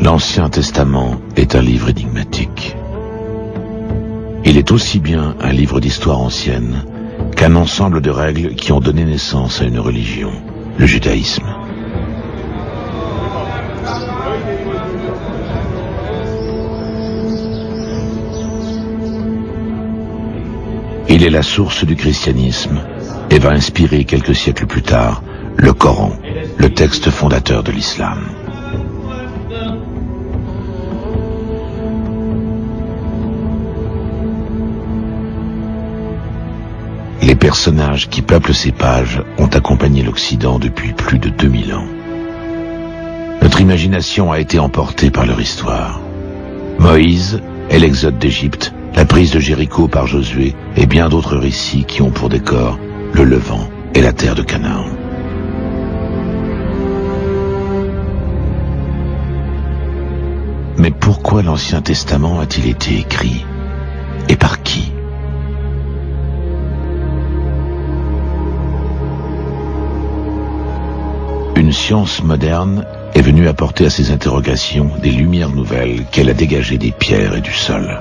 L'Ancien Testament est un livre énigmatique. Il est aussi bien un livre d'histoire ancienne qu'un ensemble de règles qui ont donné naissance à une religion, le judaïsme. Il est la source du christianisme et va inspirer quelques siècles plus tard le Coran, le texte fondateur de l'islam. Les personnages qui peuplent ces pages ont accompagné l'Occident depuis plus de 2000 ans. Notre imagination a été emportée par leur histoire. Moïse et l'exode d'Égypte, la prise de Jéricho par Josué et bien d'autres récits qui ont pour décor le Levant et la terre de Canaan. Mais pourquoi l'Ancien Testament a-t-il été écrit? Et par qui? Une science moderne est venue apporter à ces interrogations des lumières nouvelles qu'elle a dégagées des pierres et du sol.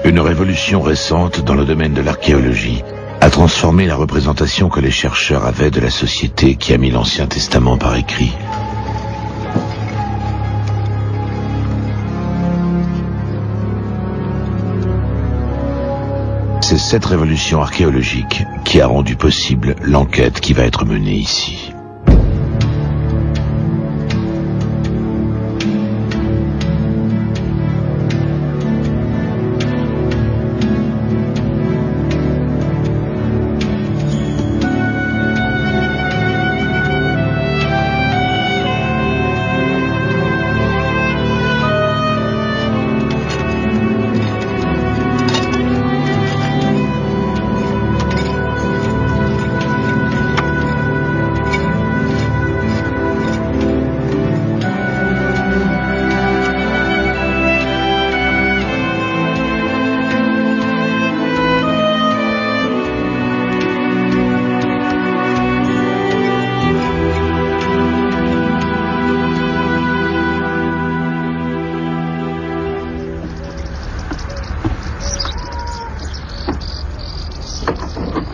Une révolution récente dans le domaine de l'archéologie a transformé la représentation que les chercheurs avaient de la société qui a mis l'Ancien Testament par écrit. C'est cette révolution archéologique qui a rendu possible l'enquête qui va être menée ici.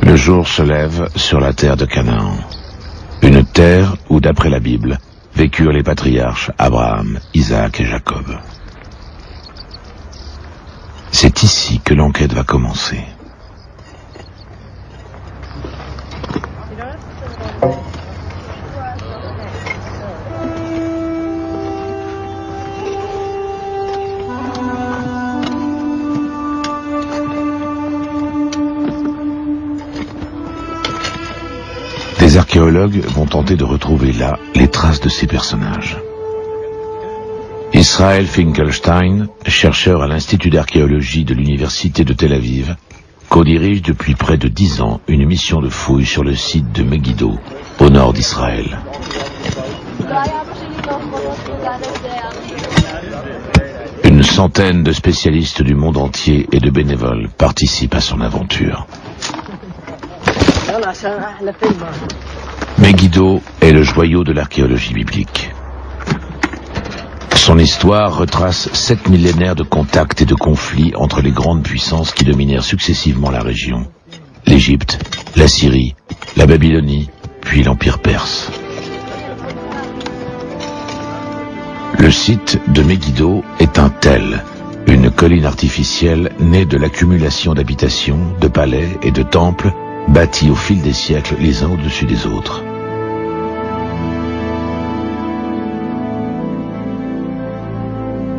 Le jour se lève sur la terre de Canaan, une terre où, d'après la Bible, vécurent les patriarches Abraham, Isaac et Jacob. C'est ici que l'enquête va commencer. Les archéologues vont tenter de retrouver là les traces de ces personnages. Israel Finkelstein, chercheur à l'Institut d'archéologie de l'Université de Tel Aviv, co-dirige depuis près de 10 ans une mission de fouille sur le site de Megiddo, au nord d'Israël. Une centaine de spécialistes du monde entier et de bénévoles participent à son aventure. Megiddo est le joyau de l'archéologie biblique. Son histoire retrace 7 millénaires de contacts et de conflits entre les grandes puissances qui dominèrent successivement la région. L'Égypte, la Syrie, la Babylonie, puis l'Empire perse. Le site de Megiddo est un tel, une colline artificielle née de l'accumulation d'habitations, de palais et de temples bâtis au fil des siècles les uns au-dessus des autres.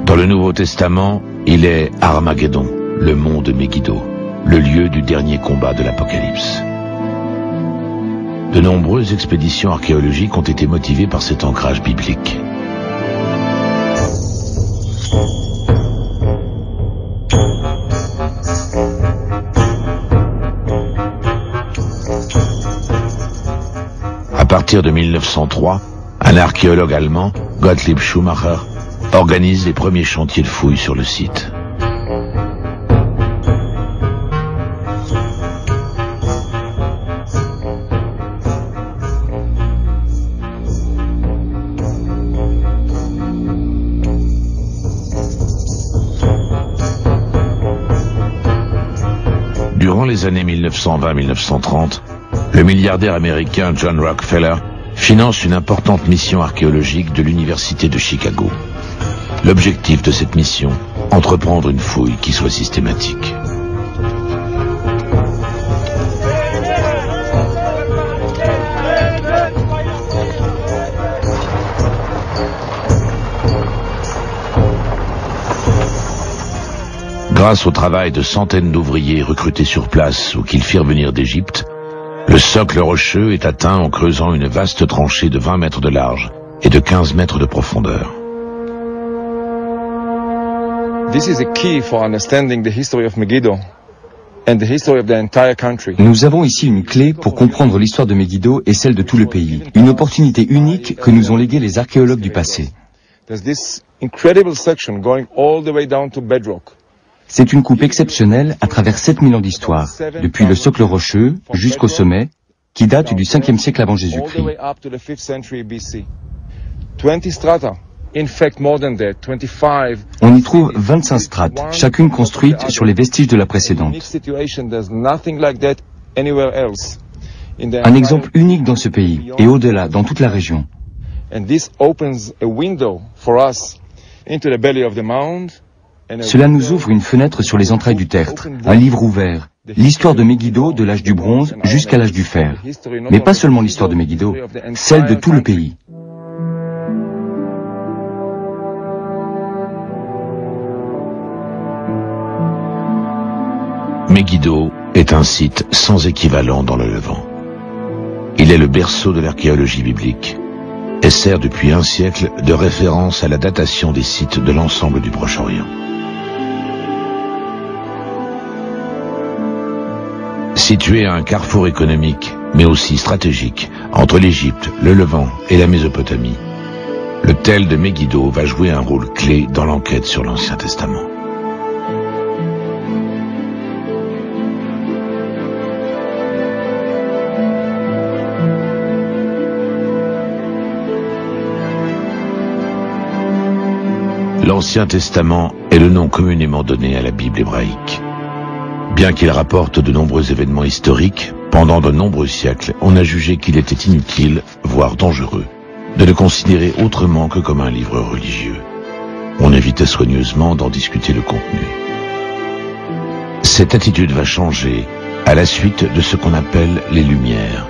Dans le Nouveau Testament, il est Armageddon, le mont de Megiddo, le lieu du dernier combat de l'Apocalypse. De nombreuses expéditions archéologiques ont été motivées par cet ancrage biblique. À partir de 1903, un archéologue allemand, Gottlieb Schumacher, organise les premiers chantiers de fouilles sur le site. Durant les années 1920-1930, le milliardaire américain John Rockefeller finance une importante mission archéologique de l'Université de Chicago. L'objectif de cette mission, entreprendre une fouille qui soit systématique. Grâce au travail de centaines d'ouvriers recrutés sur place ou qu'ils firent venir d'Égypte, le socle rocheux est atteint en creusant une vaste tranchée de 20 mètres de large et de 15 mètres de profondeur. This is a key for understanding the history of Megiddo and the history of the entire country. Nous avons ici une clé pour comprendre l'histoire de Megiddo et celle de tout le pays. Une opportunité unique que nous ont léguée les archéologues du passé. There's this incredible section going all the way down to bedrock. C'est une coupe exceptionnelle à travers 7000 ans d'histoire, depuis le socle rocheux jusqu'au sommet, qui date du 5e siècle avant Jésus-Christ. On y trouve 25 strates, chacune construite sur les vestiges de la précédente. Un exemple unique dans ce pays, et au-delà, dans toute la région. Cela nous ouvre une fenêtre sur les entrailles du tertre, un livre ouvert, l'histoire de Megiddo de l'âge du bronze jusqu'à l'âge du fer. Mais pas seulement l'histoire de Megiddo, celle de tout le pays. Megiddo est un site sans équivalent dans le Levant. Il est le berceau de l'archéologie biblique et sert depuis un siècle de référence à la datation des sites de l'ensemble du Proche-Orient. Situé à un carrefour économique, mais aussi stratégique, entre l'Égypte, le Levant et la Mésopotamie, le tel de Megiddo va jouer un rôle clé dans l'enquête sur l'Ancien Testament. L'Ancien Testament est le nom communément donné à la Bible hébraïque. Bien qu'il rapporte de nombreux événements historiques, pendant de nombreux siècles, on a jugé qu'il était inutile, voire dangereux, de le considérer autrement que comme un livre religieux. On évitait soigneusement d'en discuter le contenu. Cette attitude va changer à la suite de ce qu'on appelle les Lumières.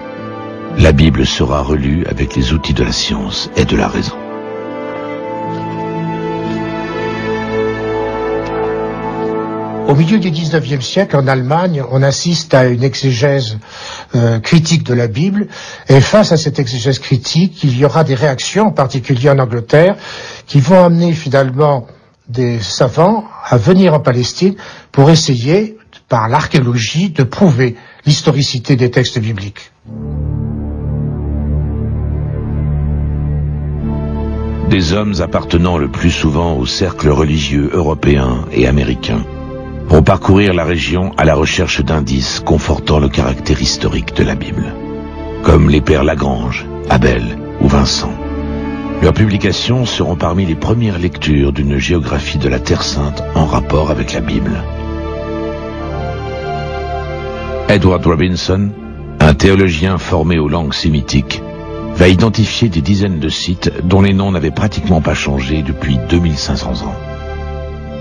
La Bible sera relue avec les outils de la science et de la raison. Au milieu du XIXe siècle, en Allemagne, on assiste à une exégèse critique de la Bible, et face à cette exégèse critique, il y aura des réactions, en particulier en Angleterre, qui vont amener finalement des savants à venir en Palestine pour essayer, par l'archéologie, de prouver l'historicité des textes bibliques. Des hommes appartenant le plus souvent aux cercles religieux européens et américains vont parcourir la région à la recherche d'indices confortant le caractère historique de la Bible, comme les pères Lagrange, Abel ou Vincent. Leurs publications seront parmi les premières lectures d'une géographie de la Terre Sainte en rapport avec la Bible. Edward Robinson, un théologien formé aux langues sémitiques, va identifier des dizaines de sites dont les noms n'avaient pratiquement pas changé depuis 2500 ans.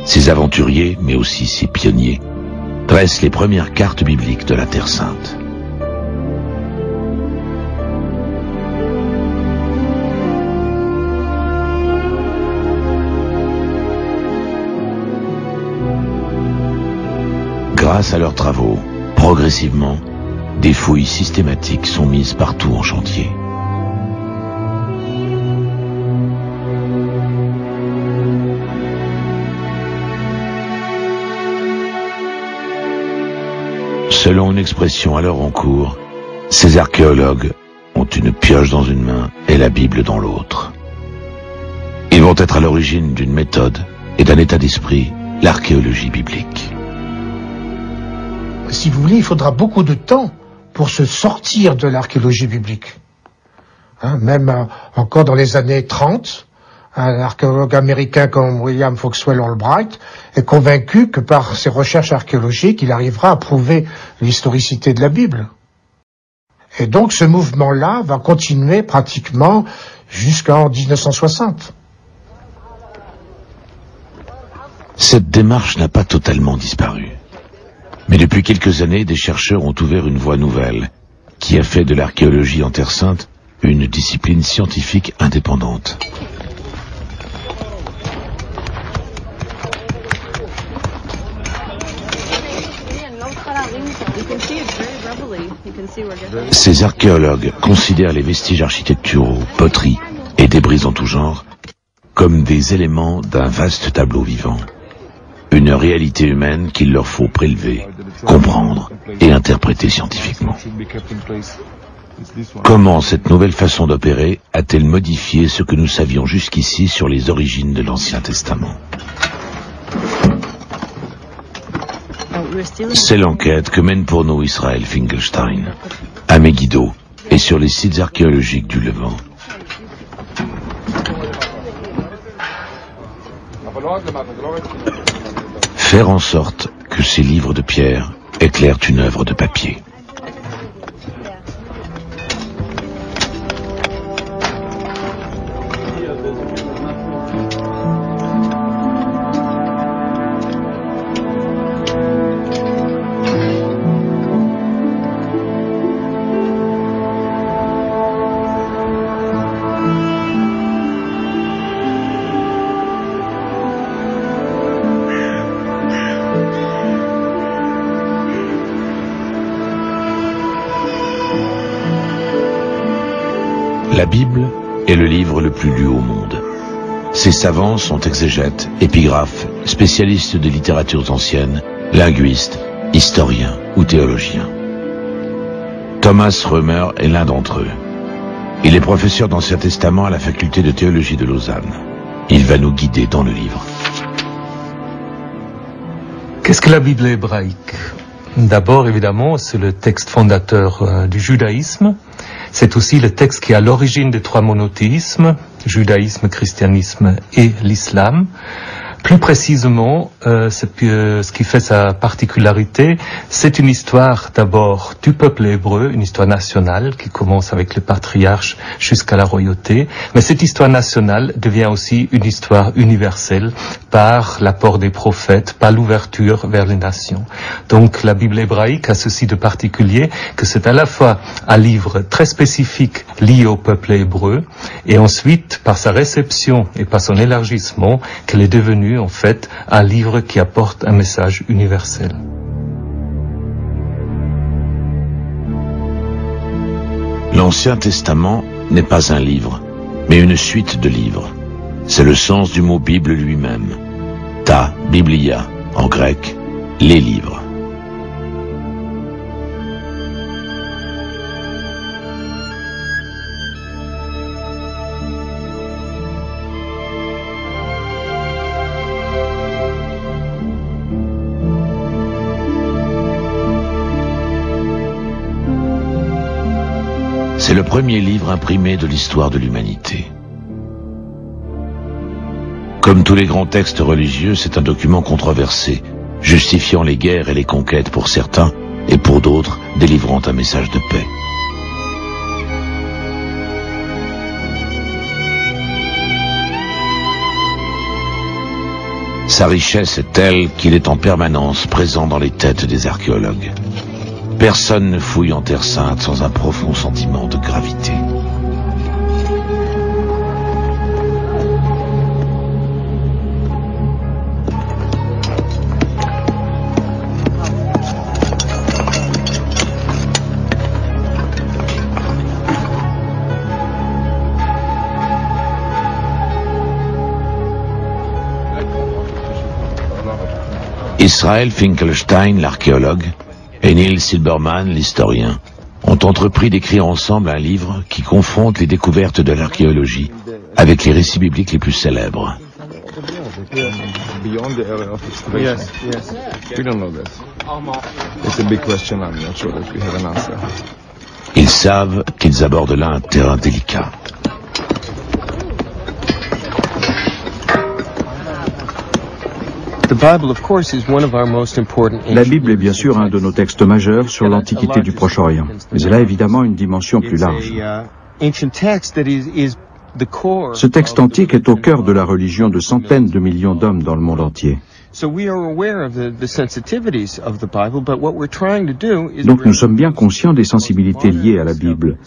Ces aventuriers, mais aussi ces pionniers, dressent les premières cartes bibliques de la Terre Sainte. Grâce à leurs travaux, progressivement, des fouilles systématiques sont mises partout en chantier. Selon une expression alors en cours, ces archéologues ont une pioche dans une main et la Bible dans l'autre. Ils vont être à l'origine d'une méthode et d'un état d'esprit, l'archéologie biblique. Si vous voulez, il faudra beaucoup de temps pour se sortir de l'archéologie biblique. Même encore dans les années 30, un archéologue américain comme William Foxwell Albright est convaincu que par ses recherches archéologiques, il arrivera à prouver l'historicité de la Bible. Et donc ce mouvement-là va continuer pratiquement jusqu'en 1960. Cette démarche n'a pas totalement disparu. Mais depuis quelques années, des chercheurs ont ouvert une voie nouvelle qui a fait de l'archéologie en Terre Sainte une discipline scientifique indépendante. Ces archéologues considèrent les vestiges architecturaux, poteries et débris en tout genre comme des éléments d'un vaste tableau vivant. Une réalité humaine qu'il leur faut prélever, comprendre et interpréter scientifiquement. Comment cette nouvelle façon d'opérer a-t-elle modifié ce que nous savions jusqu'ici sur les origines de l'Ancien Testament? C'est l'enquête que mène pour nous Israël Finkelstein, à Megiddo et sur les sites archéologiques du Levant. Faire en sorte que ces livres de pierre éclairent une œuvre de papier. La Bible est le livre le plus lu au monde. Ses savants sont exégètes, épigraphes, spécialistes de littératures anciennes, linguistes, historiens ou théologiens. Thomas Römer est l'un d'entre eux. Il est professeur d'Ancien Testament à la faculté de théologie de Lausanne. Il va nous guider dans le livre. Qu'est-ce que la Bible hébraïque? D'abord, évidemment, c'est le texte fondateur du judaïsme. C'est aussi le texte qui est à l'origine des trois monothéismes, judaïsme, christianisme et l'islam. Plus précisément, ce qui fait sa particularité, c'est une histoire d'abord du peuple hébreu, une histoire nationale qui commence avec les patriarches jusqu'à la royauté, mais cette histoire nationale devient aussi une histoire universelle par l'apport des prophètes, par l'ouverture vers les nations. Donc la Bible hébraïque a ceci de particulier que c'est à la fois un livre très spécifique lié au peuple hébreu et ensuite par sa réception et par son élargissement qu'elle est devenue en fait un livre qui apporte un message universel. L'Ancien Testament n'est pas un livre, mais une suite de livres. C'est le sens du mot Bible lui-même. Ta, Biblia, en grec, les livres. C'est le premier livre imprimé de l'histoire de l'humanité. Comme tous les grands textes religieux, c'est un document controversé, justifiant les guerres et les conquêtes pour certains, et pour d'autres, délivrant un message de paix. Sa richesse est telle qu'il est en permanence présent dans les têtes des archéologues. Personne ne fouille en Terre Sainte sans un profond sentiment de gravité. Israël Finkelstein, l'archéologue, et Neil Silberman, l'historien, ont entrepris d'écrire ensemble un livre qui confronte les découvertes de l'archéologie avec les récits bibliques les plus célèbres. Ils savent qu'ils abordent là un terrain délicat. La Bible est bien sûr un de nos textes majeurs sur l'Antiquité du Proche-Orient, mais elle a évidemment une dimension plus large. Ce texte antique est au cœur de la religion de centaines de millions d'hommes dans le monde entier. Donc nous sommes bien conscients des sensibilités liées à la Bible,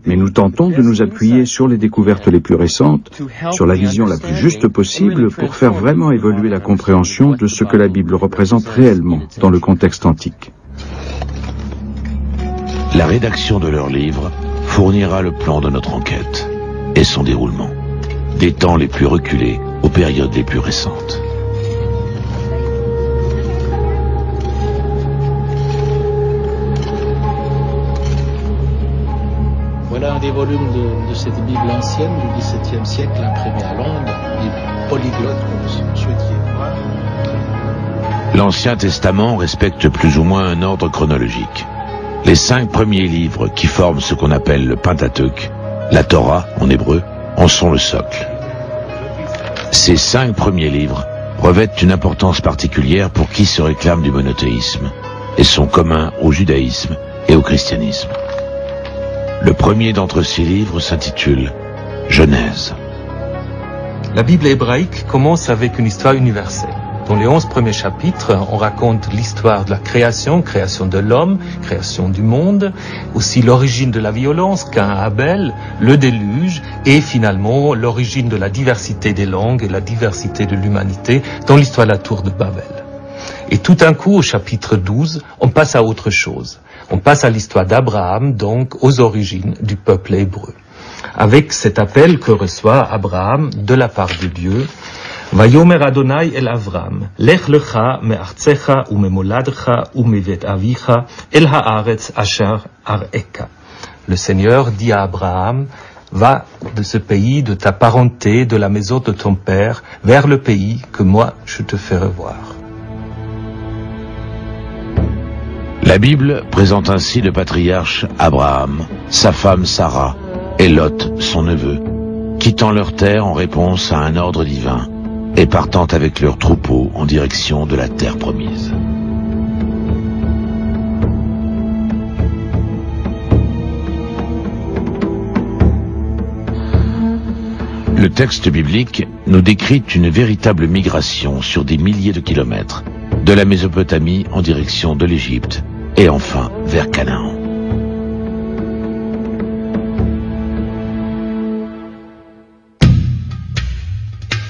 mais nous tentons de nous appuyer sur les découvertes les plus récentes, sur la vision la plus juste possible pour faire vraiment évoluer la compréhension de ce que la Bible représente réellement dans le contexte antique. La rédaction de leur livre fournira le plan de notre enquête et son déroulement, des temps les plus reculés aux périodes les plus récentes. Voilà un des volumes de cette Bible ancienne du XVIIe siècle, imprimée à Londres, Bible polyglotte, comme vous souhaitiez voir. L'Ancien Testament respecte plus ou moins un ordre chronologique. Les 5 premiers livres qui forment ce qu'on appelle le Pentateuque, la Torah en hébreu, en sont le socle. Ces 5 premiers livres revêtent une importance particulière pour qui se réclame du monothéisme et sont communs au judaïsme et au christianisme. Le premier d'entre ces livres s'intitule Genèse. La Bible hébraïque commence avec une histoire universelle. Dans les 11 premiers chapitres, on raconte l'histoire de la création, création de l'homme, création du monde, aussi l'origine de la violence, Caïn et Abel, le déluge, et finalement l'origine de la diversité des langues et la diversité de l'humanité dans l'histoire de la tour de Babel. Et tout d'un coup, au chapitre 12, on passe à autre chose. On passe à l'histoire d'Abraham, donc aux origines du peuple hébreu. Avec cet appel que reçoit Abraham de la part de Dieu, Vayomer Adonai el Avram, Lech lecha me'artzecha u'memoladcha u'mevet avicha el haaretz asher areka. Le Seigneur dit à Abraham, va de ce pays, de ta parenté, de la maison de ton père, vers le pays que moi je te ferai voir. La Bible présente ainsi le patriarche Abraham, sa femme Sarah et Lot, son neveu, quittant leur terre en réponse à un ordre divin et partant avec leurs troupeaux en direction de la terre promise. Le texte biblique nous décrit une véritable migration sur des milliers de kilomètres, de la Mésopotamie en direction de l'Égypte et enfin vers Canaan.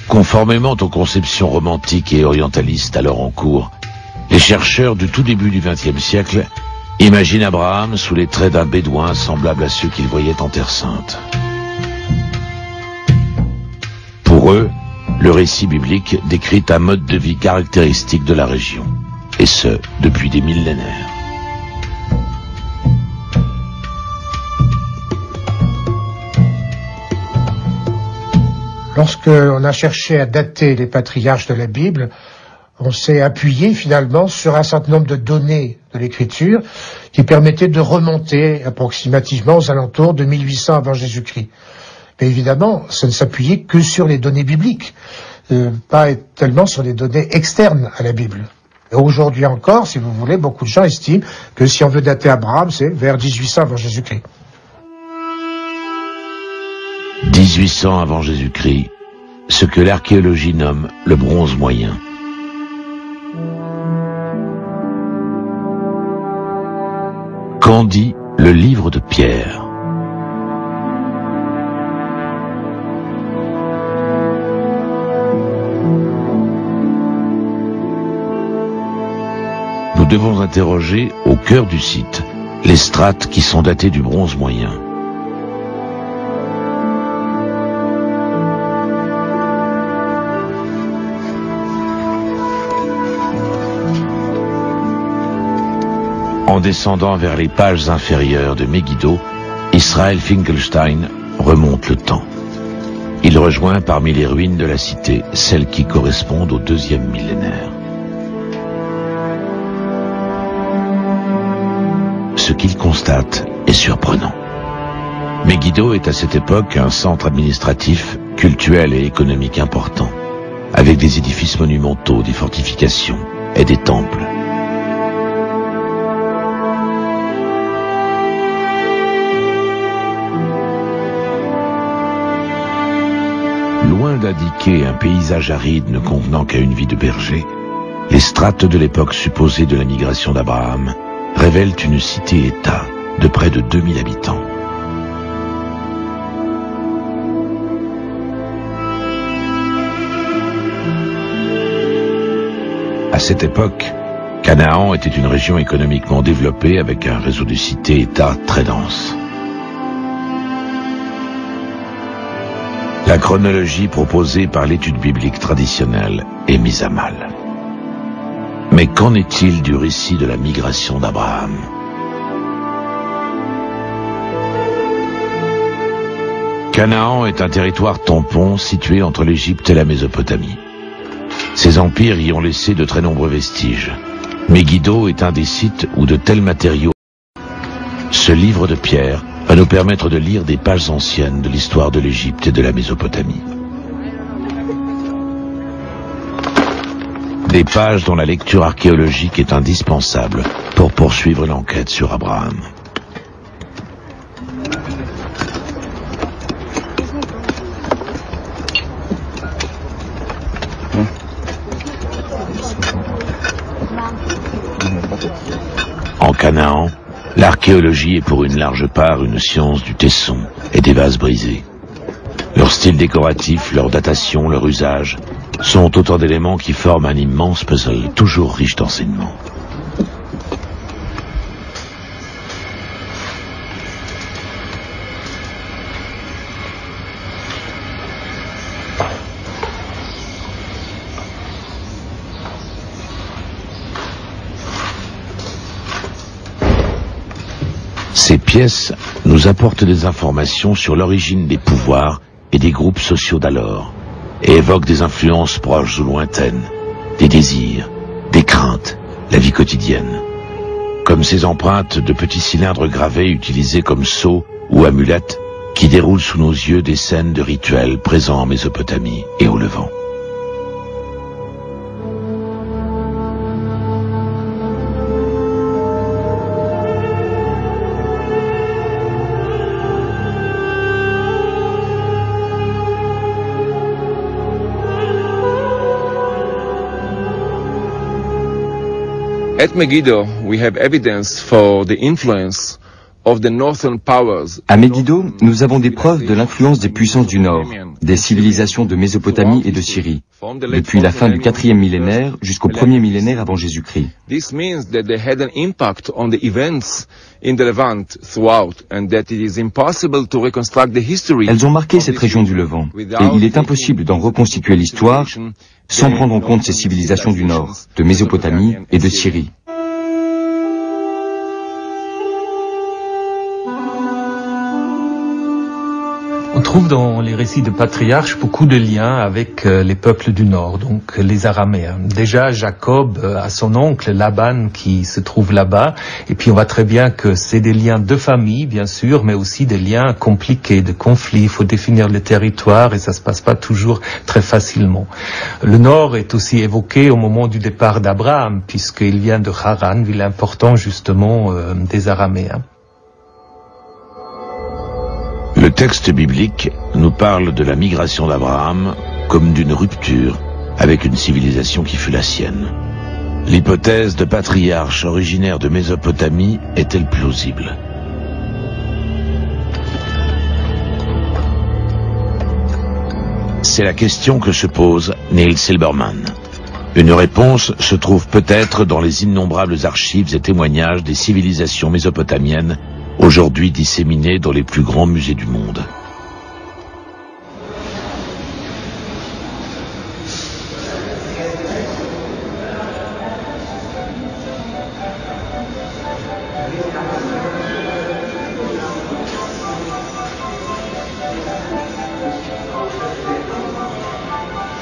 Conformément aux conceptions romantiques et orientalistes alors en cours, les chercheurs du tout début du XXe siècle imaginent Abraham sous les traits d'un bédouin semblable à ceux qu'ils voyaient en Terre Sainte. Pour eux, le récit biblique décrit un mode de vie caractéristique de la région, et ce, depuis des millénaires. Lorsqu'on a cherché à dater les patriarches de la Bible, on s'est appuyé finalement sur un certain nombre de données de l'écriture qui permettaient de remonter approximativement aux alentours de 1800 avant Jésus-Christ. Mais évidemment, ça ne s'appuyait que sur les données bibliques, pas tellement sur les données externes à la Bible. Et aujourd'hui encore, si vous voulez, beaucoup de gens estiment que si on veut dater Abraham, c'est vers 1800 avant Jésus-Christ. 1800 avant Jésus-Christ, ce que l'archéologie nomme le bronze moyen. Qu'en dit le livre de Pierre? Nous devons interroger au cœur du site les strates qui sont datées du bronze moyen. En descendant vers les pages inférieures de Megiddo, Israel Finkelstein remonte le temps. Il rejoint parmi les ruines de la cité celles qui correspondent au 2e millénaire. Ce qu'il constate est surprenant. Megiddo est à cette époque un centre administratif, cultuel et économique important. avec des édifices monumentaux, des fortifications et des temples. Loin d'indiquer un paysage aride ne convenant qu'à une vie de berger, les strates de l'époque supposée de la migration d'Abraham révèlent une cité-État de près de 2000 habitants. À cette époque, Canaan était une région économiquement développée avec un réseau de cités-États très dense. La chronologie proposée par l'étude biblique traditionnelle est mise à mal. Mais qu'en est-il du récit de la migration d'Abraham? Canaan est un territoire tampon situé entre l'Égypte et la Mésopotamie. Ces empires y ont laissé de très nombreux vestiges. Megiddo est un des sites où de tels matériaux. Ce livre de pierre va nous permettre de lire des pages anciennes de l'histoire de l'Égypte et de la Mésopotamie. Des pages dont la lecture archéologique est indispensable pour poursuivre l'enquête sur Abraham. En Canaan, l'archéologie est pour une large part une science du tesson et des vases brisés. Leur style décoratif, leur datation, leur usage sont autant d'éléments qui forment un immense puzzle toujours riche d'enseignements. Ces pièces nous apportent des informations sur l'origine des pouvoirs et des groupes sociaux d'alors, et évoquent des influences proches ou lointaines, des désirs, des craintes, la vie quotidienne. Comme ces empreintes de petits cylindres gravés utilisés comme sceaux ou amulettes qui déroulent sous nos yeux des scènes de rituels présents en Mésopotamie et au Levant. At Megiddo, we have evidence for the influence of the northern powers. À Megiddo, nous avons des preuves de l'influence des puissances du Nord, des civilisations de Mésopotamie et de Syrie, depuis la fin du 4e millénaire jusqu'au 1er millénaire avant Jésus-Christ. This means that they had an impact on the events in the Levant throughout, and that it is impossible to reconstruct the history. Elles ont marqué cette région du Levant, et il est impossible d'en reconstituer l'histoire sans prendre en compte ces civilisations du Nord, de Mésopotamie et de Syrie. On trouve dans les récits de patriarches beaucoup de liens avec les peuples du Nord, donc les Araméens. Déjà, Jacob a son oncle Laban qui se trouve là-bas, et puis on voit très bien que c'est des liens de famille, bien sûr, mais aussi des liens compliqués, de conflits. Il faut définir le territoire et ça se passe pas toujours très facilement. Le Nord est aussi évoqué au moment du départ d'Abraham, puisqu'il vient de Haran, ville importante justement des Araméens. Le texte biblique nous parle de la migration d'Abraham comme d'une rupture avec une civilisation qui fut la sienne. L'hypothèse de patriarche originaire de Mésopotamie est-elle plausible? C'est la question que se pose Neil Silberman. Une réponse se trouve peut-être dans les innombrables archives et témoignages des civilisations mésopotamiennes aujourd'hui disséminées dans les plus grands musées du monde.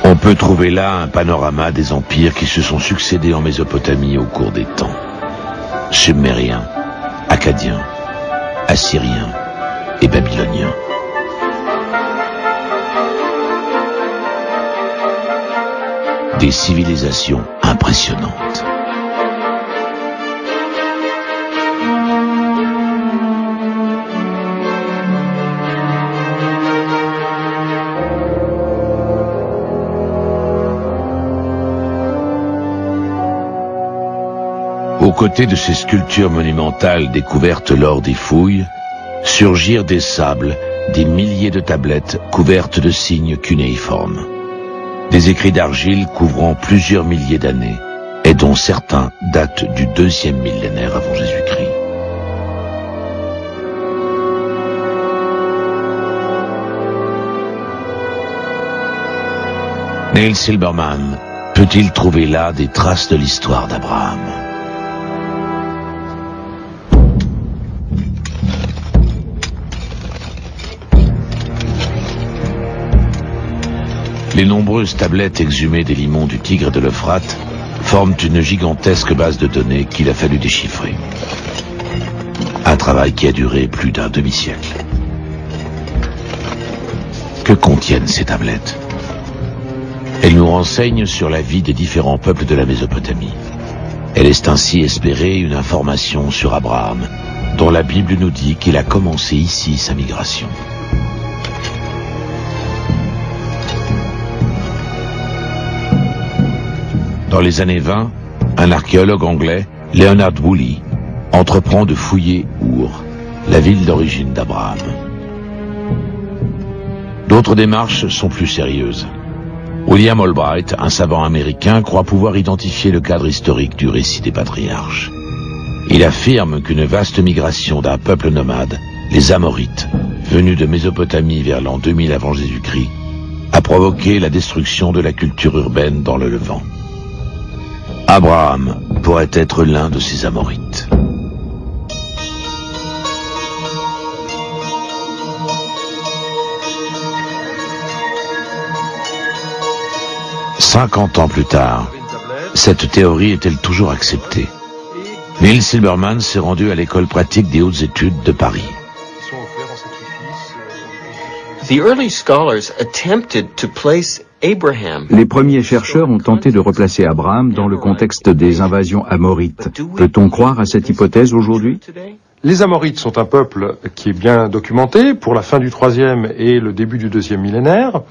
On peut trouver là un panorama des empires qui se sont succédés en Mésopotamie au cours des temps. Sumériens, Akkadiens, Assyriens et Babyloniens. des civilisations impressionnantes. Aux côtés de ces sculptures monumentales découvertes lors des fouilles, surgirent des sables, des milliers de tablettes couvertes de signes cunéiformes. Des écrits d'argile couvrant plusieurs milliers d'années, et dont certains datent du 2e millénaire avant Jésus-Christ. Neil Silberman peut-il trouver là des traces de l'histoire d'Abraham? Les nombreuses tablettes exhumées des limons du Tigre et de l'Euphrate forment une gigantesque base de données qu'il a fallu déchiffrer. Un travail qui a duré plus d'un demi-siècle. Que contiennent ces tablettes? Elles nous renseignent sur la vie des différents peuples de la Mésopotamie. Elle laisse ainsi espérer une information sur Abraham, dont la Bible nous dit qu'il a commencé ici sa migration. Dans les années 20, un archéologue anglais, Leonard Woolley, entreprend de fouiller Our, la ville d'origine d'Abraham. D'autres démarches sont plus sérieuses. William Albright, un savant américain, croit pouvoir identifier le cadre historique du récit des patriarches. Il affirme qu'une vaste migration d'un peuple nomade, les Amorites, venus de Mésopotamie vers l'an 2000 avant Jésus-Christ, a provoqué la destruction de la culture urbaine dans le Levant. Abraham pourrait être l'un de ces Amorites. « 50 ans plus tard, cette théorie est-elle toujours acceptée? Neil Silberman s'est rendu à l'école pratique des hautes études de Paris. Les premiers chercheurs ont tenté de replacer Abraham dans le contexte des invasions amorites. Peut-on croire à cette hypothèse aujourd'hui? Les Amorites sont un peuple qui est bien documenté pour la fin du 3e et le début du 2e millénaire.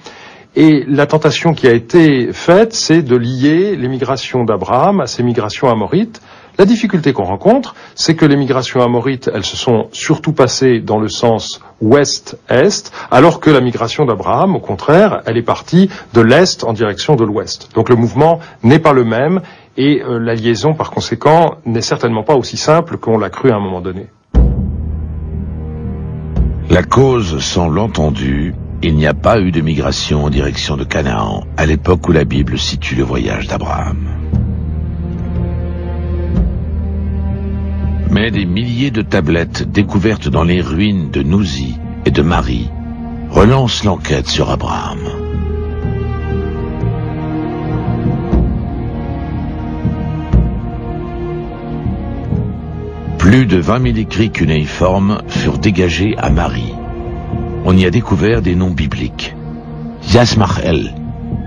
Et la tentation qui a été faite, c'est de lier les migrations d'Abraham à ces migrations amorites. La difficulté qu'on rencontre, c'est que les migrations amorites, elles se sont surtout passées dans le sens ouest-est, alors que la migration d'Abraham, au contraire, elle est partie de l'est en direction de l'ouest. Donc le mouvement n'est pas le même et la liaison, par conséquent, n'est certainement pas aussi simple qu'on l'a cru à un moment donné. La cause semble entendue. Il n'y a pas eu de migration en direction de Canaan à l'époque où la Bible situe le voyage d'Abraham. Mais des milliers de tablettes découvertes dans les ruines de Nouzi et de Mari relancent l'enquête sur Abraham. Plus de 20 000 écrits cunéiformes furent dégagés à Mari. On y a découvert des noms bibliques. Yasmach-El,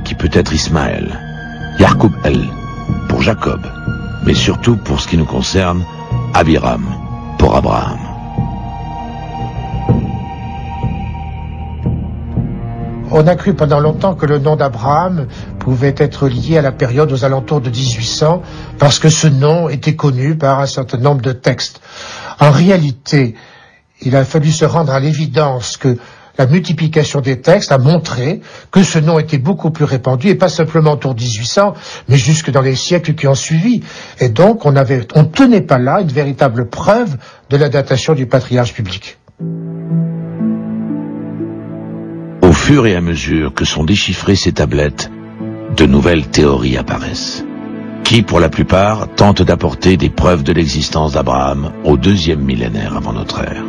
qui peut être Ismaël. Yacoub-El, pour Jacob, mais surtout pour ce qui nous concerne, Abiram, pour Abraham. On a cru pendant longtemps que le nom d'Abraham pouvait être lié à la période aux alentours de 1800, parce que ce nom était connu par un certain nombre de textes. En réalité, il a fallu se rendre à l'évidence que la multiplication des textes a montré que ce nom était beaucoup plus répandu, et pas simplement autour de 1800, mais jusque dans les siècles qui ont suivi. Et donc, on ne tenait pas là une véritable preuve de la datation du patriarche biblique. Au fur et à mesure que sont déchiffrées ces tablettes, de nouvelles théories apparaissent, qui, pour la plupart, tentent d'apporter des preuves de l'existence d'Abraham au 2e millénaire avant notre ère.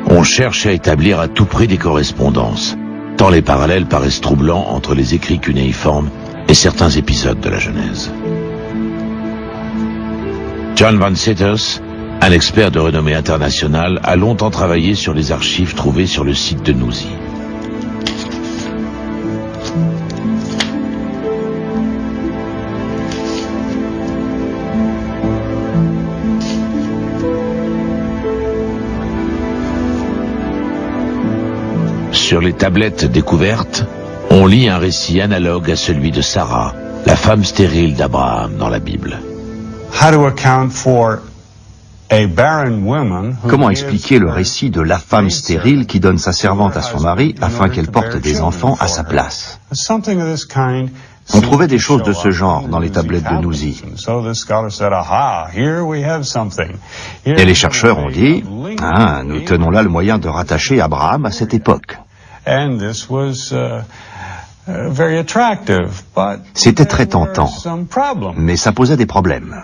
On cherche à établir à tout prix des correspondances, tant les parallèles paraissent troublants entre les écrits cunéiformes et certains épisodes de la Genèse. John Van Seters, un expert de renommée internationale, a longtemps travaillé sur les archives trouvées sur le site de Nouzi. Sur les tablettes découvertes, on lit un récit analogue à celui de Sarah, la femme stérile d'Abraham dans la Bible. Comment expliquer le récit de la femme stérile qui donne sa servante à son mari afin qu'elle porte des enfants à sa place? On trouvait des choses de ce genre dans les tablettes de Nouzi. Et les chercheurs ont dit, nous tenons là le moyen de rattacher Abraham à cette époque. C'était très tentant, mais ça posait des problèmes.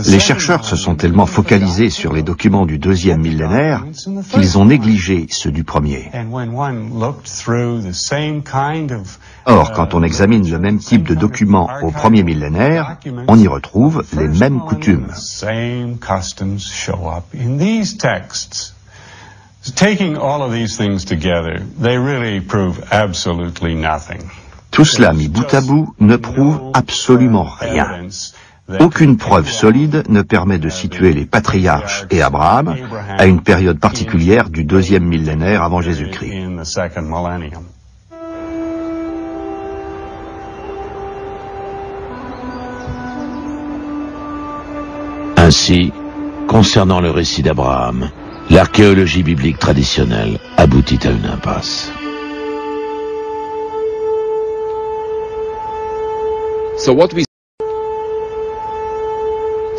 Les chercheurs se sont tellement focalisés sur les documents du deuxième millénaire qu'ils ont négligé ceux du premier. Or, quand on examine le même type de documents au premier millénaire, on y retrouve les mêmes coutumes. Tout cela mis bout à bout ne prouve absolument rien. Aucune preuve solide ne permet de situer les patriarches et Abraham à une période particulière du deuxième millénaire avant Jésus-Christ. Ainsi, concernant le récit d'Abraham, l'archéologie biblique traditionnelle aboutit à une impasse.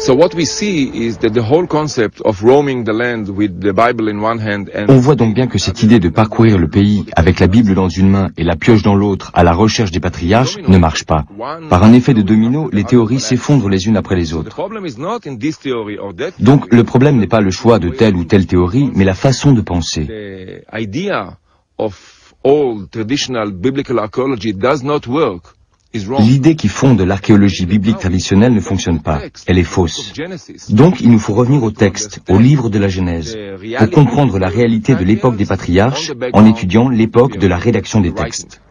So what we see is that the whole concept of roaming the land with the Bible in one hand and On voit donc bien que cette idée de parcourir le pays avec la Bible dans une main et la pioche dans l'autre à la recherche des patriarches ne marche pas. Par un effet de domino, les théories s'effondrent les unes après les autres. Donc le problème n'est pas le choix de telle ou telle théorie, mais la façon de penser. The idea of old traditional biblical archaeology does not work. L'idée qui fonde l'archéologie biblique traditionnelle ne fonctionne pas, elle est fausse. Donc il nous faut revenir au texte, au livre de la Genèse, pour comprendre la réalité de l'époque des patriarches en étudiant l'époque de la rédaction des textes.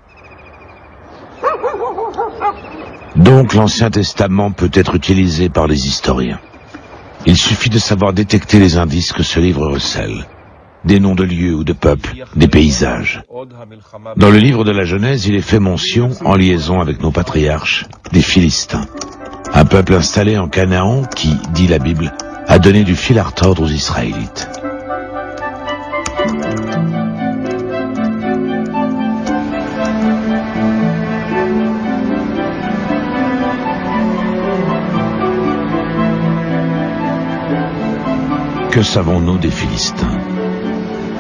Donc l'Ancien Testament peut être utilisé par les historiens. Il suffit de savoir détecter les indices que ce livre recèle. Des noms de lieux ou de peuples, des paysages. Dans le livre de la Genèse, il est fait mention, en liaison avec nos patriarches, des Philistins. Un peuple installé en Canaan qui, dit la Bible, a donné du fil à retordre aux Israélites. Que savons-nous des Philistins ?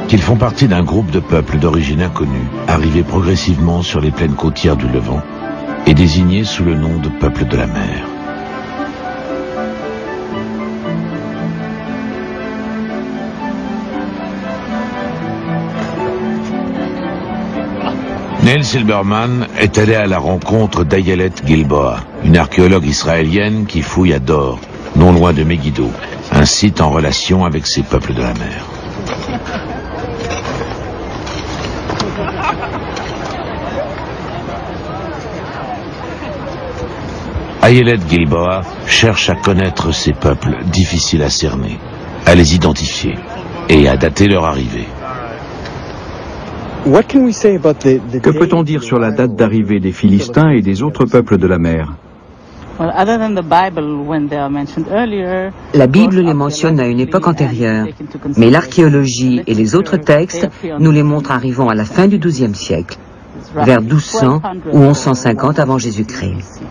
Qu'ils font partie d'un groupe de peuples d'origine inconnue, arrivés progressivement sur les plaines côtières du Levant, et désignés sous le nom de peuple de la mer. Neil Silberman est allé à la rencontre d'Ayelet Gilboa, une archéologue israélienne qui fouille à Dor, non loin de Megiddo, un site en relation avec ces peuples de la mer. Ayelet Gilboa cherche à connaître ces peuples difficiles à cerner, à les identifier et à dater leur arrivée. Que peut-on dire sur la date d'arrivée des Philistins et des autres peuples de la mer? La Bible les mentionne à une époque antérieure, mais l'archéologie et les autres textes nous les montrent arrivant à la fin du XIIe siècle, vers 1200 ou 1150 avant Jésus-Christ.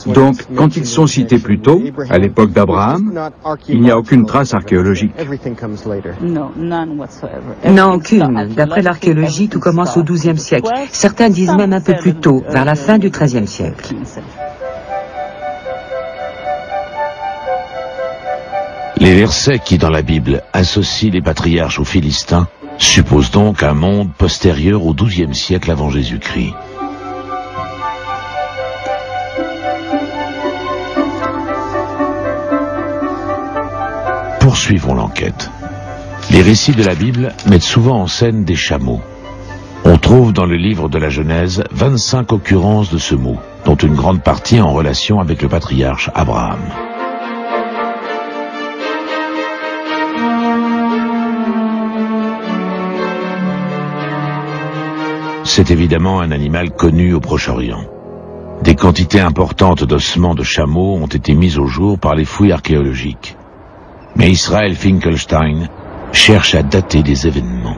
Donc, quand ils sont cités plus tôt, à l'époque d'Abraham, il n'y a aucune trace archéologique. Non, aucune. D'après l'archéologie, tout commence au XIIe siècle. Certains disent même un peu plus tôt, vers la fin du XIIIe siècle. Les versets qui, dans la Bible, associent les patriarches aux Philistins, supposent donc un monde postérieur au XIIe siècle avant Jésus-Christ. Poursuivons l'enquête. Les récits de la Bible mettent souvent en scène des chameaux. On trouve dans le livre de la Genèse 25 occurrences de ce mot, dont une grande partie en relation avec le patriarche Abraham. C'est évidemment un animal connu au Proche-Orient. Des quantités importantes d'ossements de chameaux ont été mises au jour par les fouilles archéologiques. Mais Israel Finkelstein cherche à dater des événements.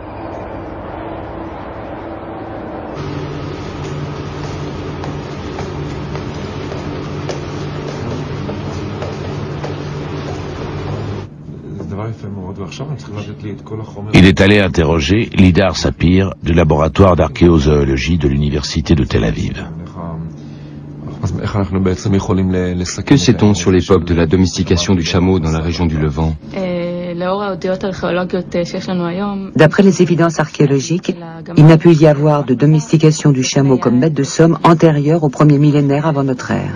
Il est allé interroger Lidar Sapir du laboratoire d'archéozoologie de l'université de Tel Aviv. Que sait-on sur l'époque de la domestication du chameau dans la région du Levant? D'après les évidences archéologiques, il n'a pu y avoir de domestication du chameau comme bête de somme antérieure au premier millénaire avant notre ère.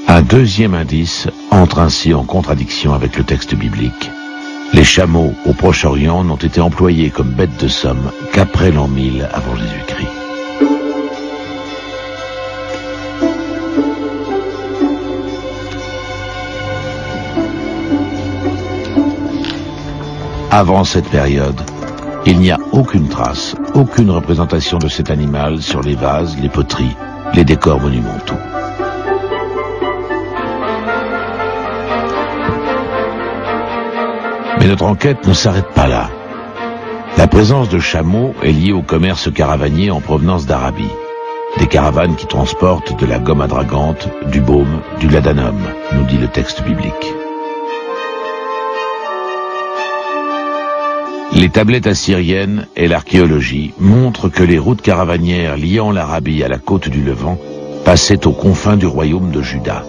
Un deuxième indice entre ainsi en contradiction avec le texte biblique. Les chameaux au Proche-Orient n'ont été employés comme bêtes de somme qu'après l'an 1000 avant Jésus-Christ. Avant cette période, il n'y a aucune trace, aucune représentation de cet animal sur les vases, les poteries, les décors monumentaux. Mais notre enquête ne s'arrête pas là. La présence de chameaux est liée au commerce caravanier en provenance d'Arabie. Des caravanes qui transportent de la gomme à dragante, du baume, du ladanum, nous dit le texte biblique. Les tablettes assyriennes et l'archéologie montrent que les routes caravanières liant l'Arabie à la côte du Levant passaient aux confins du royaume de Juda.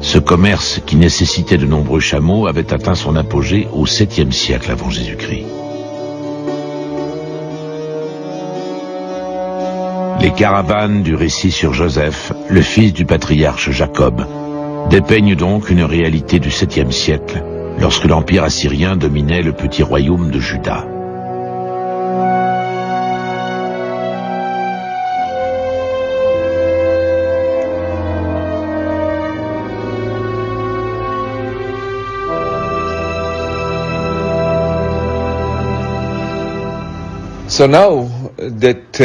Ce commerce, qui nécessitait de nombreux chameaux, avait atteint son apogée au 7e siècle avant Jésus-Christ. Les caravanes du récit sur Joseph, le fils du patriarche Jacob, dépeignent donc une réalité du 7e siècle, lorsque l'Empire assyrien dominait le petit royaume de Juda. So now that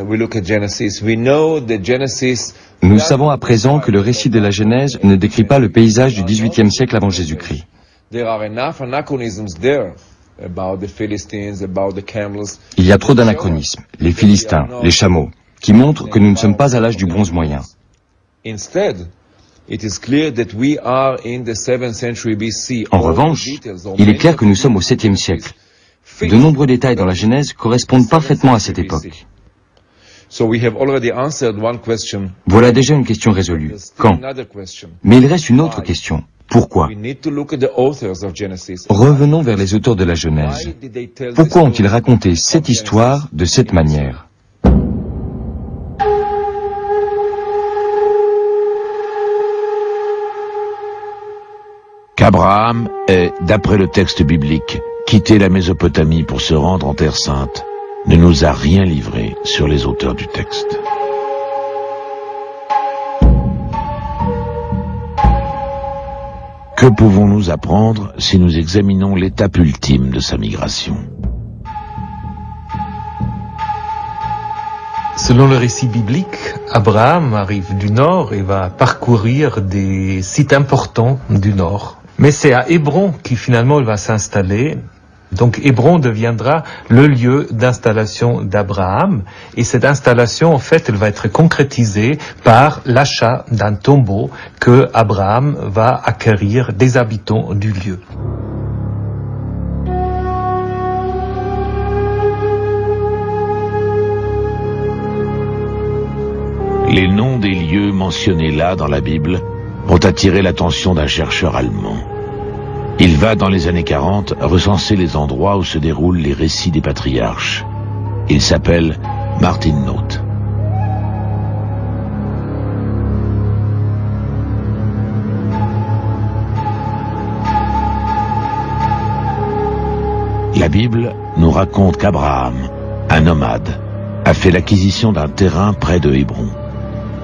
we look at Genesis, we know that Genesis. Nous savons à présent que le récit de la Genèse ne décrit pas le paysage du XVIIIe siècle avant Jésus-Christ. There are enough anachronisms there about the Philistines, about the camels. Il y a trop d'anachronismes, les Philistins, les chameaux, qui montrent que nous ne sommes pas à l'âge du bronze moyen. Instead, it is clear that we are in the 7th century BC. En revanche, il est clair que nous sommes au 7e siècle. De nombreux détails dans la Genèse correspondent parfaitement à cette époque. Voilà déjà une question résolue. Quand? Mais il reste une autre question. Pourquoi? Revenons vers les auteurs de la Genèse. Pourquoi ont-ils raconté cette histoire de cette manière? Qu'Abraham ait, d'après le texte biblique, quitté la Mésopotamie pour se rendre en Terre Sainte, ne nous a rien livré sur les auteurs du texte. Que pouvons-nous apprendre si nous examinons l'étape ultime de sa migration? Selon le récit biblique, Abraham arrive du nord et va parcourir des sites importants du nord. Mais c'est à Hébron qu'il finalement va s'installer. Donc Hébron deviendra le lieu d'installation d'Abraham, et cette installation, en fait, elle va être concrétisée par l'achat d'un tombeau que Abraham va acquérir des habitants du lieu. Les noms des lieux mentionnés là dans la Bible ont attiré l'attention d'un chercheur allemand. Il va, dans les années 40, recenser les endroits où se déroulent les récits des patriarches. Il s'appelle Martin Noth. La Bible nous raconte qu'Abraham, un nomade, a fait l'acquisition d'un terrain près de Hébron,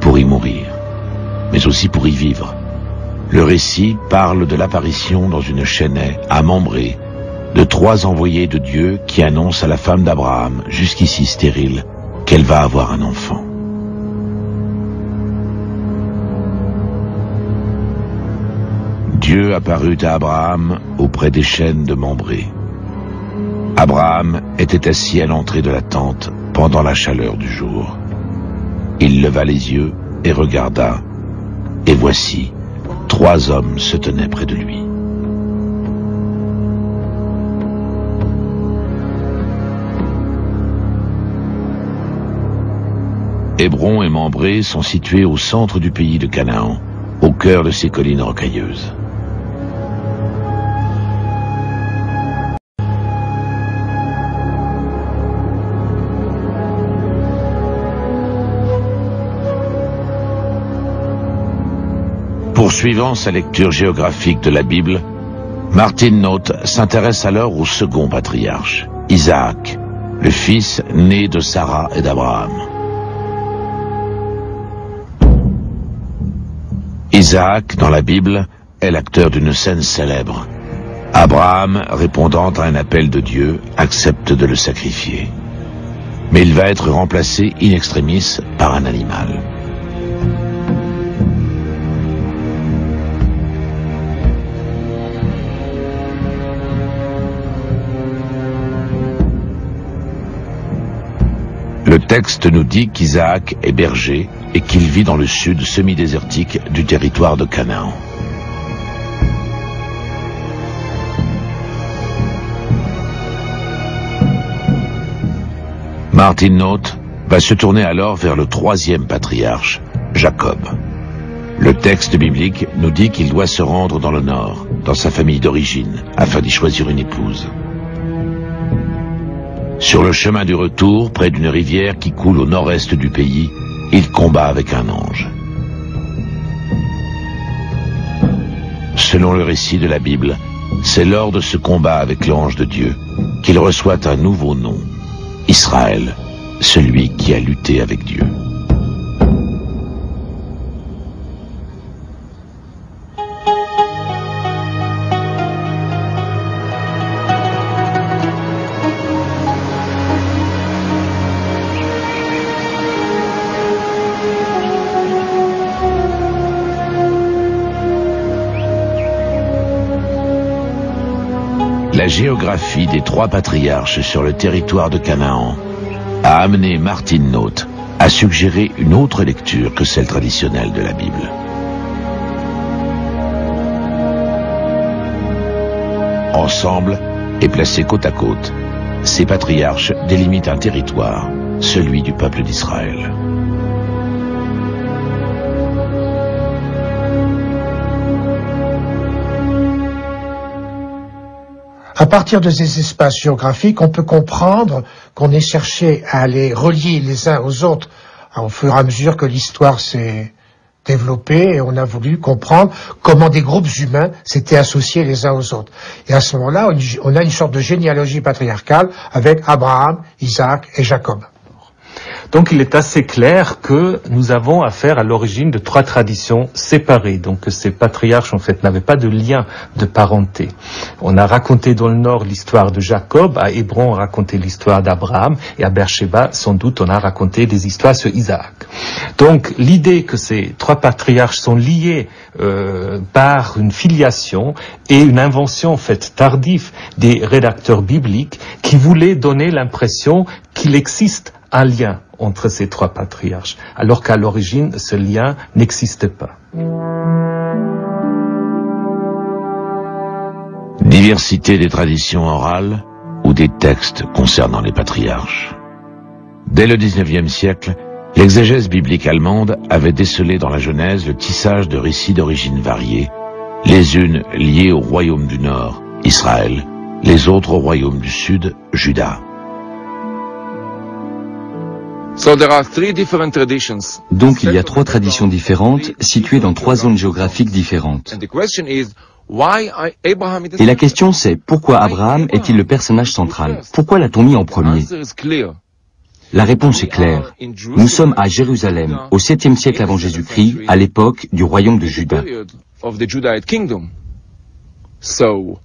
pour y mourir, mais aussi pour y vivre. Le récit parle de l'apparition dans une chênaie à Mambré de 3 envoyés de Dieu qui annoncent à la femme d'Abraham, jusqu'ici stérile, qu'elle va avoir un enfant. Dieu apparut à Abraham auprès des chênes de Mambré. Abraham était assis à l'entrée de la tente pendant la chaleur du jour. Il leva les yeux et regarda, et voici, 3 hommes se tenaient près de lui. Hébron et Mambré sont situés au centre du pays de Canaan, au cœur de ces collines rocailleuses. Poursuivant sa lecture géographique de la Bible, Martin Noth s'intéresse alors au second patriarche, Isaac, le fils né de Sarah et d'Abraham. Isaac, dans la Bible, est l'acteur d'une scène célèbre. Abraham, répondant à un appel de Dieu, accepte de le sacrifier. Mais il va être remplacé in extremis par un animal. Le texte nous dit qu'Isaac est berger et qu'il vit dans le sud semi-désertique du territoire de Canaan. Martin Noth va se tourner alors vers le 3e patriarche, Jacob. Le texte biblique nous dit qu'il doit se rendre dans le nord, dans sa famille d'origine, afin d'y choisir une épouse. Sur le chemin du retour, près d'une rivière qui coule au nord-est du pays, il combat avec un ange. Selon le récit de la Bible, c'est lors de ce combat avec l'ange de Dieu qu'il reçoit un nouveau nom, Israël, celui qui a lutté avec Dieu. La géographie des 3 patriarches sur le territoire de Canaan a amené Martin Noth à suggérer une autre lecture que celle traditionnelle de la Bible. Ensemble, et placés côte à côte, ces patriarches délimitent un territoire, celui du peuple d'Israël. À partir de ces espaces géographiques, on peut comprendre qu'on ait cherché à les relier les uns aux autres au fur et à mesure que l'histoire s'est développée, et on a voulu comprendre comment des groupes humains s'étaient associés les uns aux autres. Et à ce moment-là, on a une sorte de généalogie patriarcale avec Abraham, Isaac et Jacob. Donc il est assez clair que nous avons affaire à l'origine de 3 traditions séparées. Donc ces patriarches en fait n'avaient pas de lien de parenté. On a raconté dans le nord l'histoire de Jacob, à Hébron on a raconté l'histoire d'Abraham, et à Beersheba sans doute on a raconté des histoires sur Isaac. Donc l'idée que ces 3 patriarches sont liés par une filiation et une invention en fait tardive des rédacteurs bibliques qui voulaient donner l'impression qu'il existe un lien entre ces 3 patriarches, alors qu'à l'origine, ce lien n'existait pas. Diversité des traditions orales ou des textes concernant les patriarches. Dès le XIXe siècle, l'exégèse biblique allemande avait décelé dans la Genèse le tissage de récits d'origine variée, les unes liées au royaume du Nord, Israël, les autres au royaume du Sud, Juda. Donc il y a 3 traditions différentes, situées dans 3 zones géographiques différentes. Et la question c'est, pourquoi Abraham est-il le personnage central? Pourquoi l'a-t-on mis en premier? La réponse est claire. Nous sommes à Jérusalem, au 7e siècle avant Jésus-Christ, à l'époque du royaume de Juda. So,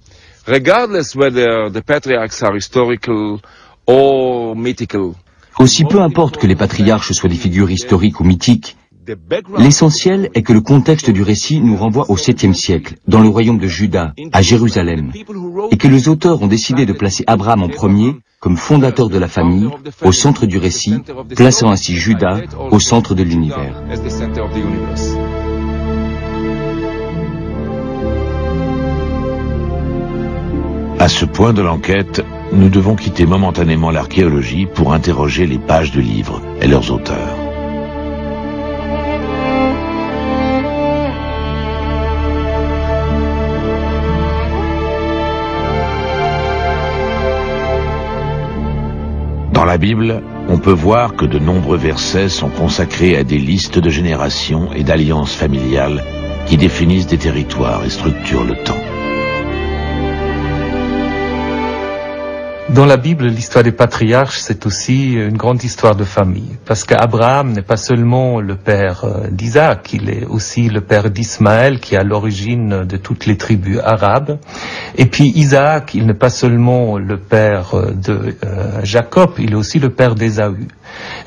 regardless whether the patriarchs are historical or mythical, aussi peu importe que les patriarches soient des figures historiques ou mythiques, l'essentiel est que le contexte du récit nous renvoie au 7e siècle, dans le royaume de Juda, à Jérusalem, et que les auteurs ont décidé de placer Abraham en premier, comme fondateur de la famille, au centre du récit, plaçant ainsi Juda au centre de l'univers. À ce point de l'enquête, nous devons quitter momentanément l'archéologie pour interroger les pages de livres et leurs auteurs. Dans la Bible, on peut voir que de nombreux versets sont consacrés à des listes de générations et d'alliances familiales qui définissent des territoires et structurent le temps. Dans la Bible, l'histoire des patriarches, c'est aussi une grande histoire de famille. Parce qu'Abraham n'est pas seulement le père d'Isaac, il est aussi le père d'Ismaël, qui est à l'origine de toutes les tribus arabes. Et puis Isaac, il n'est pas seulement le père de Jacob, il est aussi le père d'Ésaü.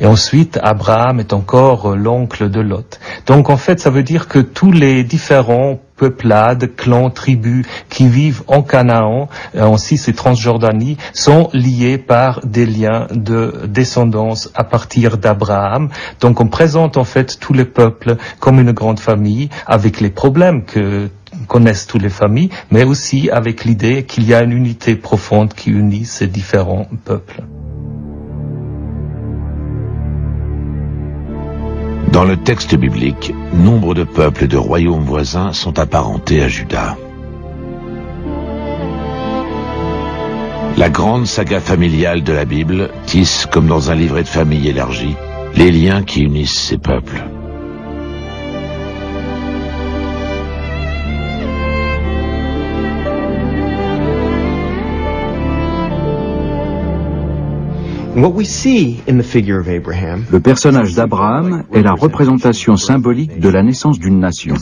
Et ensuite, Abraham est encore l'oncle de Lot. Donc en fait, ça veut dire que tous les différents peuplades, clans, tribus qui vivent en Canaan, en Cis et Transjordanie, sont liés par des liens de descendance à partir d'Abraham. Donc on présente en fait tous les peuples comme une grande famille, avec les problèmes que connaissent toutes les familles, mais aussi avec l'idée qu'il y a une unité profonde qui unit ces différents peuples. Dans le texte biblique, nombre de peuples et de royaumes voisins sont apparentés à Juda. La grande saga familiale de la Bible tisse, comme dans un livret de famille élargi, les liens qui unissent ces peuples. Le personnage d'Abraham est la représentation symbolique de la naissance d'une nation.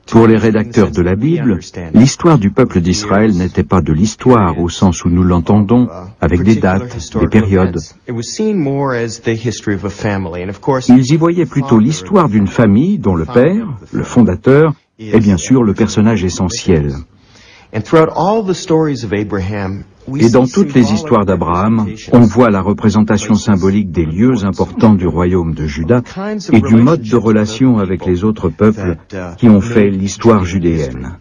Pour les rédacteurs de la Bible, l'histoire du peuple d'Israël n'était pas de l'histoire au sens où nous l'entendons, avec des dates, des périodes. Ils y voyaient plutôt l'histoire d'une famille dont le père, le fondateur, est bien sûr le personnage essentiel. Et dans toutes les histoires d'Abraham, on voit la représentation symbolique des lieux importants du royaume de Juda et du mode de relation avec les autres peuples qui ont fait l'histoire judéenne.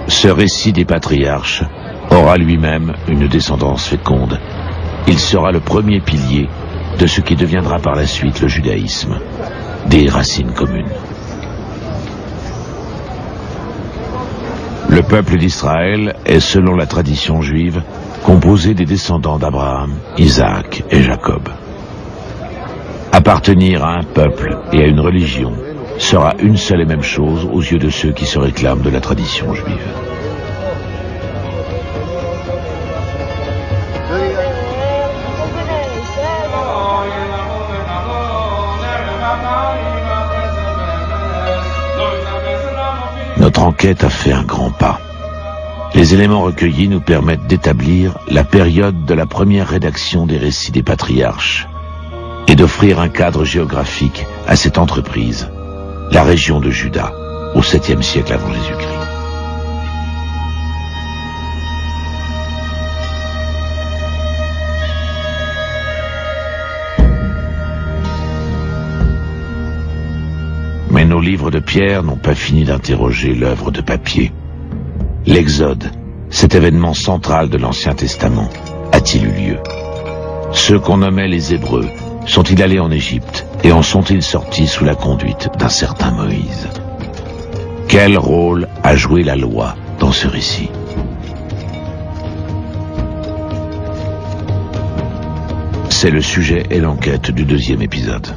Ce récit des patriarches aura lui-même une descendance féconde. Il sera le premier pilier de ce qui deviendra par la suite le judaïsme, des racines communes. Le peuple d'Israël est, selon la tradition juive, composé des descendants d'Abraham, Isaac et Jacob. Appartenir à un peuple et à une religion sera une seule et même chose aux yeux de ceux qui se réclament de la tradition juive. Notre enquête a fait un grand pas. Les éléments recueillis nous permettent d'établir la période de la première rédaction des récits des patriarches et d'offrir un cadre géographique à cette entreprise, la région de Juda, au 7e siècle avant Jésus-Christ. Mais nos livres de pierre n'ont pas fini d'interroger l'œuvre de papier. L'Exode, cet événement central de l'Ancien Testament, a-t-il eu lieu? Ceux qu'on nommait les Hébreux sont-ils allés en Égypte et en sont-ils sortis sous la conduite d'un certain Moïse? Quel rôle a joué la loi dans ce récit? C'est le sujet et l'enquête du 2e épisode.